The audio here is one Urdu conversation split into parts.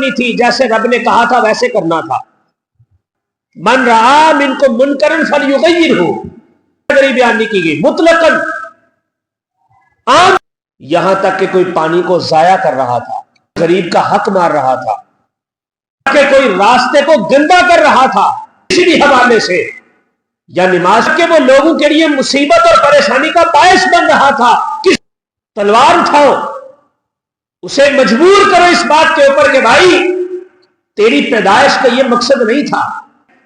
ماننی تھی جیسے رب نے کہا تھا ویسے کرنا تھا. من رعا منکم منکرا فلیغیرہ بیان نہیں کی گئی مطلقاً عام، یہاں تک کہ کوئی پانی کو ضائع کر رہا تھا، غریب کا حق مار رہا تھا، کہ کوئی راستے کو گندا کر رہا تھا کسی بھی حوالے سے، یا نماز کے وہ لوگوں کے لیے مصیبت اور پریشانی کا باعث بن رہا تھا، تلوار اٹھاؤ، اسے مجبور کرو اس بات کے اوپر کہ بھائی تیری پیدائش کا یہ مقصد نہیں تھا.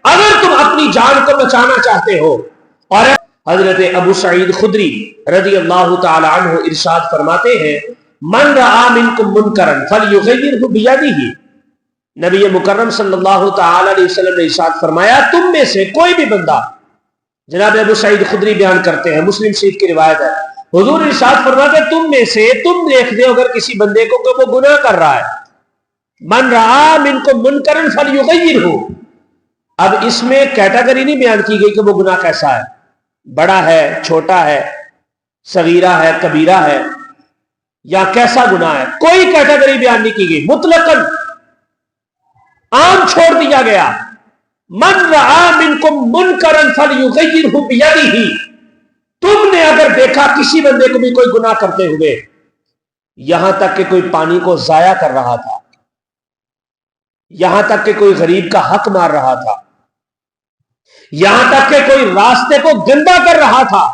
اگر تم اپنی جان کو بچانا چاہتے ہو. اور حضرت ابو سعید خدری رضی اللہ تعالی عنہ ارشاد فرماتے ہیں من رعا منکم منکرا فلیغیرہ بیدہ. نبی مکرم صلی اللہ تعالی علیہ وسلم نے ارشاد فرمایا تم میں سے کوئی بھی بندہ، جناب ابو سعید خدری بیان کرتے ہیں، مسلم شریف کی روایت ہے، حضور ارشاد فرماتے تم میں سے تم دیکھ دے اگر کسی بندے کو کہ وہ گناہ کر رہا ہے، من رعا منکم منکرا فلیغیرہ. اب اس میں کیٹیگری نہیں بیان کی گئی کہ وہ گناہ کیسا ہے، بڑا ہے، چھوٹا ہے، صغیرہ ہے، کبیرہ ہے، یا کیسا گناہ ہے، کوئی کیٹیگری بیان نہیں کی گئی، مطلقاً عام چھوڑ دیا گیا. من رعا منکم منکرا فلیغیرہ بیدہ. تم نے اگر دیکھا کسی بندے کو بھی کوئی گناہ کرتے ہوئے، یہاں تک کہ کوئی پانی کو ضائع کر رہا تھا، یہاں تک کہ کوئی غریب کا حق مار رہا تھا، یہاں تک کہ کوئی راستے کو گندا کر رہا تھا،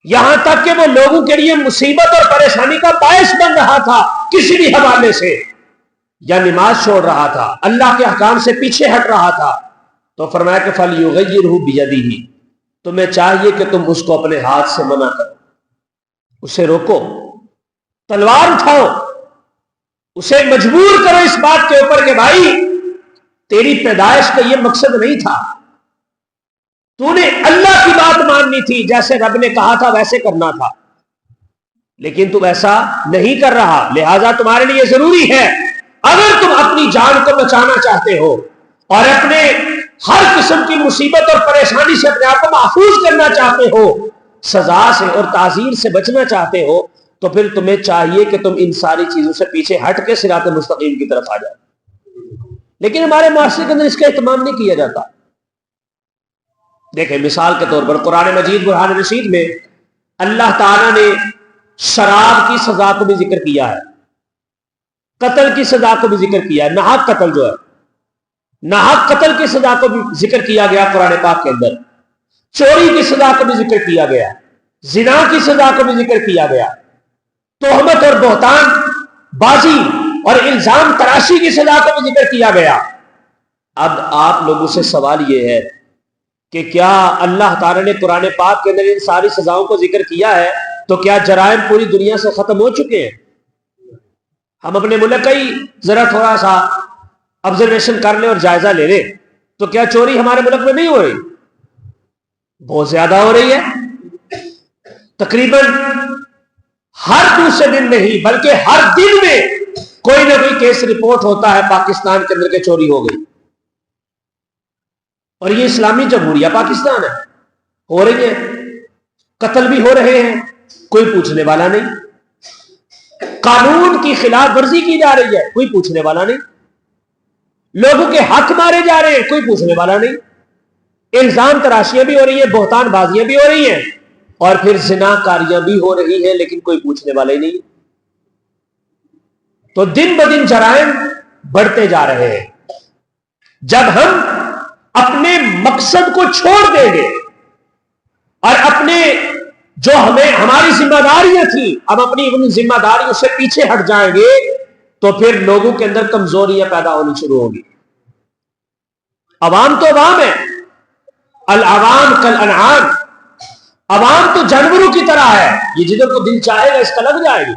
یہاں تک کہ وہ لوگوں کے لیے مصیبت اور پریشانی کا باعث بن رہا تھا کسی بھی حوالے سے، یا نماز چھوڑ رہا تھا، اللہ کے احکام سے پیچھے ہٹ رہا تھا، تو فرمایا کہ فلیغیرہ بیدہ. تمہیں چاہیے کہ تم اس کو اپنے ہاتھ سے منع کرو، اسے روکو، تلوار اٹھاؤ، اسے مجبور کرو اس بات کے اوپر کہ بھائی تیری پیدائش کا یہ مقصد نہیں تھا، تو نے اللہ کی بات ماننی تھی جیسے رب نے کہا تھا ویسے کرنا تھا، لیکن تم ایسا نہیں کر رہا. لہذا تمہارے لیے ضروری ہے اگر تم اپنی جان کو بچانا چاہتے ہو اور اپنے ہر قسم کی مصیبت اور پریشانی سے اپنے آپ کو محفوظ کرنا چاہتے ہو، سزا سے اور تعزیر سے بچنا چاہتے ہو، تو پھر تمہیں چاہیے کہ تم ان ساری چیزوں سے پیچھے ہٹ کے صراط مستقیم کی طرف آ جاؤ. لیکن ہمارے معاشرے کے اندر اس کا اہتمام نہیں کیا جاتا. دیکھیں مثال کے طور پر قرآن مجید برہان رشید میں اللہ تعالیٰ نے شراب کی سزا کو بھی ذکر کیا ہے، قتل کی سزا کو بھی ذکر کیا ہے، ناحق قتل جو ہے، ناحق قتل کی سزا کو بھی ذکر کیا گیا قرآن پاک کے اندر، چوری کی سزا کو بھی ذکر کیا گیا، زنا کی سزا کو بھی ذکر کیا گیا، تہمت اور بہتان بازی اور الزام تراشی کی سزا کو بھی ذکر کیا گیا. اب آپ لوگوں سے سوال یہ ہے کہ کیا اللہ تعالیٰ نے قرآن پاک کے اندر ان ساری سزاؤں کو ذکر کیا ہے تو کیا جرائم پوری دنیا سے ختم ہو چکے ہیں؟ ہم اپنے ملک کا ہی ذرا تھوڑا سا آبزرویشن کر لیں اور جائزہ لے لیں تو کیا چوری ہمارے ملک میں نہیں ہو رہی؟ بہت زیادہ ہو رہی ہے. تقریباً ہر دوسرے دن نہیں بلکہ ہر دن میں کوئی نہ کوئی کیس رپورٹ ہوتا ہے پاکستان کے اندر کہ چوری ہو گئی. اور یہ اسلامی جمہوریہ پاکستان ہے، ہو رہی ہے، قتل بھی ہو رہے ہیں، کوئی پوچھنے والا نہیں، قانون کی خلاف ورزی کی جا رہی ہے، کوئی پوچھنے والا نہیں، لوگوں کے حق مارے جا رہے ہیں، کوئی پوچھنے والا نہیں، الزام تراشیاں بھی ہو رہی ہیں، بہتان بازیاں بھی ہو رہی ہیں، اور پھر زنا کاریاں بھی ہو رہی ہیں، لیکن کوئی پوچھنے والا ہی نہیں. تو دن بدن جرائم بڑھتے جا رہے ہیں. جب ہم اپنے مقصد کو چھوڑ دیں گے اور اپنے جو ہماری ذمہ داریاں تھیں ہم اپنی ان ذمہ داریوں سے پیچھے ہٹ جائیں گے تو پھر لوگوں کے اندر کمزوریاں پیدا ہونی شروع ہوگی. عوام تو عوام ہے، العوام کالانعام، عوام تو جانوروں کی طرح ہے، یہ جدھر کو دل چاہے گا اس کا لگ جائے گی،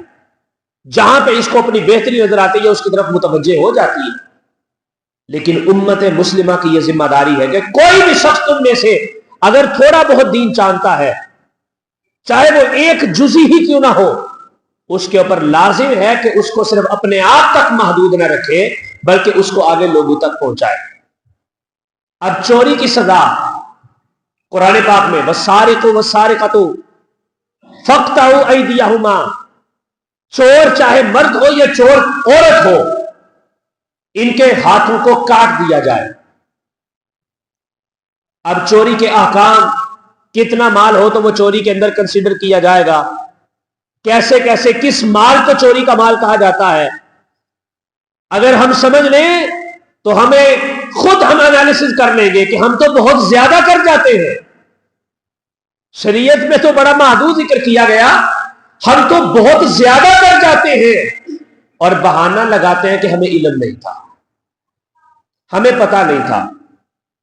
جہاں پہ اس کو اپنی بہتری نظر آتی ہے اس کی طرف متوجہ ہو جاتی ہے. لیکن امت مسلمہ کی یہ ذمہ داری ہے کہ کوئی بھی شخص تم میں سے اگر تھوڑا بہت دین جانتا ہے، چاہے وہ ایک جزی ہی کیوں نہ ہو، اس کے اوپر لازم ہے کہ اس کو صرف اپنے آپ تک محدود نہ رکھے بلکہ اس کو آگے لوگوں تک پہنچائے. اب چوری کی سزا قرآن پاک میں والسارق والسارقۃ فاقطعوا ایدیہما، چور چاہے مرد ہو یا چور عورت ہو، ان کے ہاتھوں کو کاٹ دیا جائے۔ اب چوری کے احکام، کتنا مال ہو تو وہ چوری کے اندر کنسیڈر کیا جائے گا، کیسے کیسے کس مال کو چوری کا مال کہا جاتا ہے، اگر ہم سمجھ لیں تو ہم انالیسس کر لیں گے کہ ہم تو بہت زیادہ کر جاتے ہیں۔ شریعت میں تو بڑا محدود ذکر کیا گیا، ہم تو بہت زیادہ کر جاتے ہیں اور بہانہ لگاتے ہیں کہ ہمیں علم نہیں تھا، ہمیں پتہ نہیں تھا۔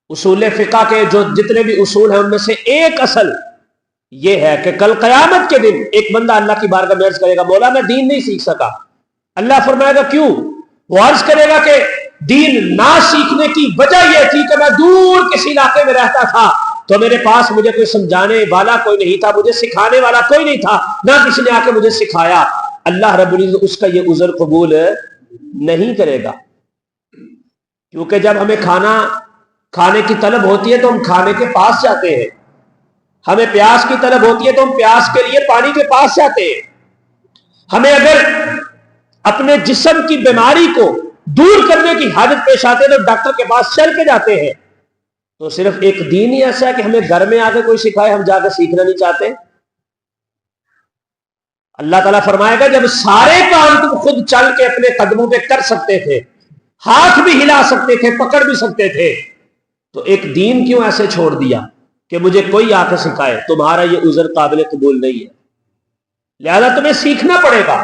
اصول فقہ کے جو جتنے بھی اصول ہیں ان میں سے ایک اصل یہ ہے کہ کل قیامت کے دن ایک بندہ اللہ کی بارگاہ میں عرض کرے گا، مولا میں دین نہیں سیکھ سکا۔ اللہ فرمائے گا کیوں؟ وہ عرض کرے گا کہ دین نہ سیکھنے کی وجہ یہ تھی کہ میں دور کسی علاقے میں رہتا تھا تو میرے پاس مجھے کوئی سمجھانے والا کوئی نہیں تھا، مجھے سکھانے والا کوئی نہیں تھا، نہ کسی نے آ کے مجھے سکھایا۔ اللہ رب العزت اس کا یہ عذر قبول نہیں کرے گا، کیونکہ جب ہمیں کھانے کی طلب ہوتی ہے تو ہم کھانے کے پاس جاتے ہیں، ہمیں پیاس کی طلب ہوتی ہے تو ہم پیاس کے لیے پانی کے پاس جاتے ہیں، ہمیں اگر اپنے جسم کی بیماری کو دور کرنے کی حاجت پیش آتے ہیں تو ڈاکٹر کے پاس چل کے جاتے ہیں۔ تو صرف ایک دین ہی ایسا ہے کہ ہمیں گھر میں آ کے کوئی سکھائے ہم جا کے سیکھنا نہیں چاہتے۔ اللہ تعالیٰ فرمائے گا جب سارے کام تم خود چل کے اپنے قدموں پہ کر سکتے تھے، ہاتھ بھی ہلا سکتے تھے، پکڑ بھی سکتے تھے، تو ایک دین کیوں ایسے چھوڑ دیا کہ مجھے کوئی آ کے سکھائے؟ تمہارا یہ عذر قابل قبول نہیں ہے، لہذا تمہیں سیکھنا پڑے گا،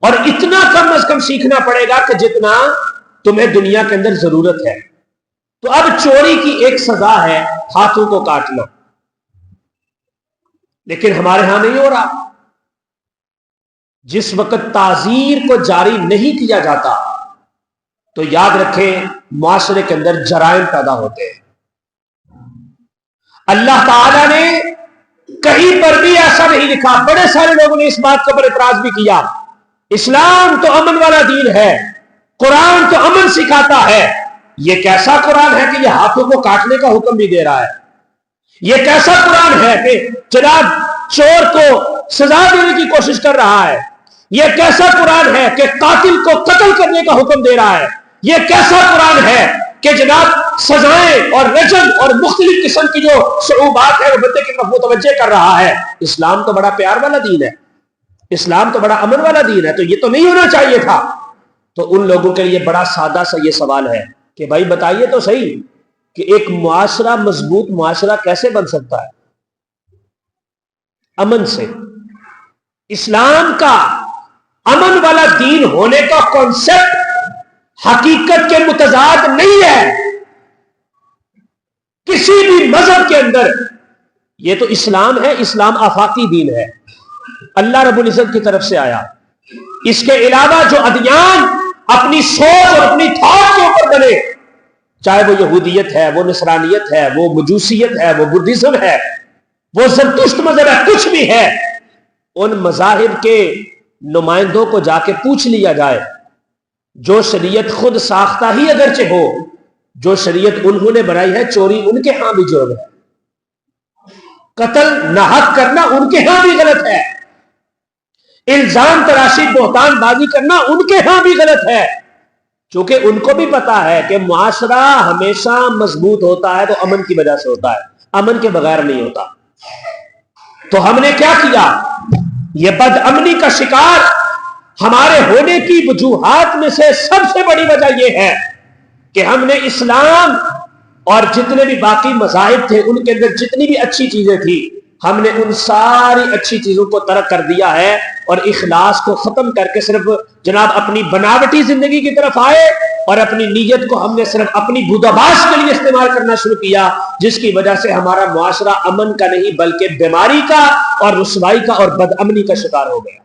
اور اتنا کم از کم سیکھنا پڑے گا کہ جتنا تمہیں دنیا کے اندر ضرورت ہے۔ تو اب چوری کی ایک سزا ہے ہاتھوں کو کاٹنا، لیکن ہمارے ہاں نہیں ہو رہا۔ جس وقت تعزیر کو جاری نہیں کیا جاتا تو یاد رکھیں معاشرے کے اندر جرائم پیدا ہوتے ہیں۔ اللہ تعالیٰ نے کہیں پر بھی ایسا نہیں لکھا، بڑے سارے لوگوں نے اس بات کے اوپر اعتراض بھی کیا، اسلام تو امن والا دین ہے، قرآن تو امن سکھاتا ہے، یہ کیسا قرآن ہے کہ یہ ہاتھوں کو کاٹنے کا حکم بھی دے رہا ہے؟ یہ کیسا قرآن ہے کہ جناب چور کو سزا دینے کی کوشش کر رہا ہے؟ یہ کیسا قرآن ہے کہ قاتل کو قتل کرنے کا حکم دے رہا ہے؟ یہ کیسا قرآن ہے کہ جناب سزائیں اور رجم اور مختلف قسم کی جو شعوبات ہے وہ بندے کی طرف متوجہ کر رہا ہے؟ اسلام تو بڑا پیار والا دین ہے، اسلام تو بڑا امن والا دین ہے، تو یہ تو نہیں ہونا چاہیے تھا۔ تو ان لوگوں کے لیے بڑا سادہ سا یہ سوال ہے کہ بھائی بتائیے تو صحیح کہ ایک معاشرہ مضبوط معاشرہ کیسے بن سکتا ہے؟ امن سے۔ اسلام کا امن والا دین ہونے کا کانسیپٹ حقیقت کے متضاد نہیں ہے کسی بھی مذہب کے اندر۔ یہ تو اسلام ہے، اسلام آفاقی دین ہے، اللہ رب العزت کی طرف سے آیا۔ اس کے علاوہ جو ادیان اپنی سوچ اور اپنی تھاٹ کے اوپر بنے، چاہے وہ یہودیت ہے، وہ نصرانیت ہے، وہ مجوسیت ہے، وہ بدھزم ہے، وہ زرتشت مذہب ہے، کچھ بھی ہے، ان مذاہب کے نمائندوں کو جا کے پوچھ لیا جائے، جو شریعت خود ساختہ ہی اگرچہ ہو، جو شریعت انہوں نے بنائی ہے، چوری ان کے ہاں بھی جرم ہے، قتل ناحق کرنا ان کے ہاں بھی غلط ہے، الزام تراشی بہتان بازی کرنا ان کے ہاں بھی غلط ہے، چونکہ ان کو بھی پتا ہے کہ معاشرہ ہمیشہ مضبوط ہوتا ہے تو امن کی وجہ سے ہوتا ہے، امن کے بغیر نہیں ہوتا۔ تو ہم نے کیا کیا؟ یہ بد امنی کا شکار ہمارے ہونے کی وجوہات میں سے سب سے بڑی وجہ یہ ہے کہ ہم نے اسلام اور جتنے بھی باقی مذاہب تھے ان کے اندر جتنی بھی اچھی چیزیں تھی، ہم نے ان ساری اچھی چیزوں کو ترک کر دیا ہے اور اخلاص کو ختم کر کے صرف جناب اپنی بناوٹی زندگی کی طرف آئے، اور اپنی نیت کو ہم نے صرف اپنی بوداباش کے لیے استعمال کرنا شروع کیا، جس کی وجہ سے ہمارا معاشرہ امن کا نہیں بلکہ بیماری کا اور رسوائی کا اور بد امنی کا شکار ہو گیا۔